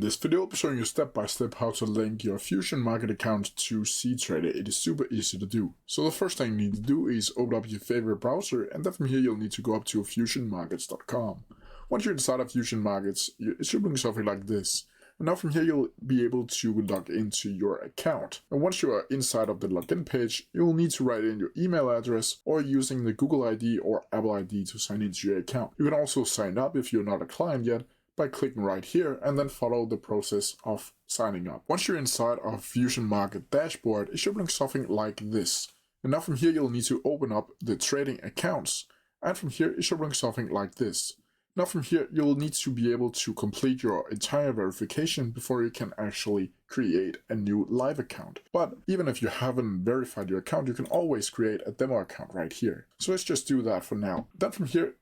this video, I'll be showing you step by step how to link your Fusion Market account to cTrader. It is super easy to do. So the first thing you need to do is open up your favorite browser, and then from here you'll need to go up to fusionmarkets.com. Once you're inside of Fusion Markets, it should bring something like this. And now from here you'll be able to log into your account. And once you are inside of the login page, you will need to write in your email address or using the Google ID or Apple ID to sign into your account. You can also sign up if you're not a client yet by clicking right here and then follow the process of signing up. Once you're inside of Fusion Market dashboard, it should bring something like this. And now from here you'll need to open up the trading accounts, and from here it should bring something like this. Now from here you'll need to be able to complete your entire verification before you can actually create a new live account. But even if you haven't verified your account, you can always create a demo account right here. So let's just do that for now. Then from here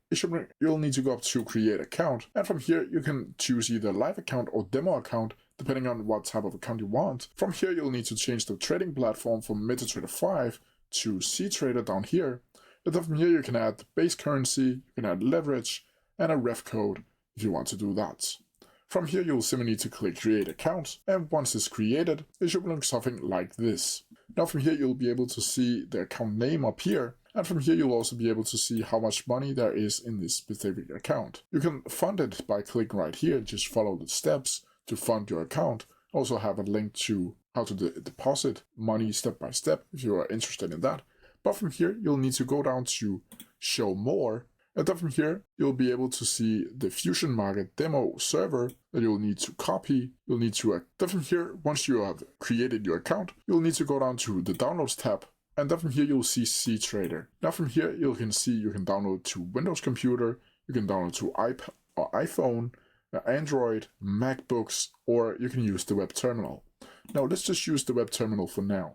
you'll need to go up to create account, and from here you can choose either live account or demo account depending on what type of account you want. From here you'll need to change the trading platform from MetaTrader 5 to cTrader down here. And then from here you can add base currency, you can add leverage, and a ref code if you want to do that. From here you'll simply need to click create account, and once it's created, it should look something like this. Now from here you'll be able to see the account name up here, and from here you'll also be able to see how much money there is in this specific account. You can fund it by clicking right here, just follow the steps to fund your account. Also have a link to how to deposit money step by step if you are interested in that. But from here you'll need to go down to show more. And then from here, you'll be able to see the Fusion Market demo server that you'll need to copy. You'll need to, then from here, once you have created your account, you'll need to go down to the Downloads tab. And then from here, you'll see cTrader. Now from here, you can see you can download to Windows computer, you can download to iPad or iPhone, Android, MacBooks, or you can use the web terminal. Now let's just use the web terminal for now.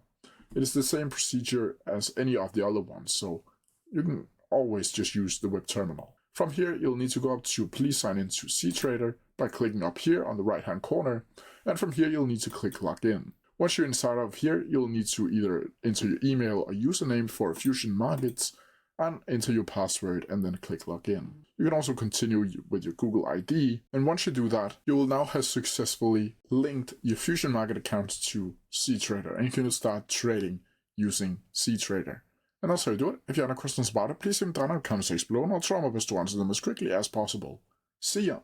It is the same procedure as any of the other ones, so you can always just use the web terminal. From here, you'll need to go up to please sign in to cTrader by clicking up here on the right hand corner, and from here you'll need to click login. Once you're inside of here, you'll need to either enter your email or username for Fusion Markets and enter your password and then click login. You can also continue with your Google ID, and once you do that, you will now have successfully linked your Fusion Market account to cTrader, and you can start trading using cTrader. And that's how you do it. If you have any questions about it, please leave them down in the comment section below, and I'll try my best to answer them as quickly as possible. See ya!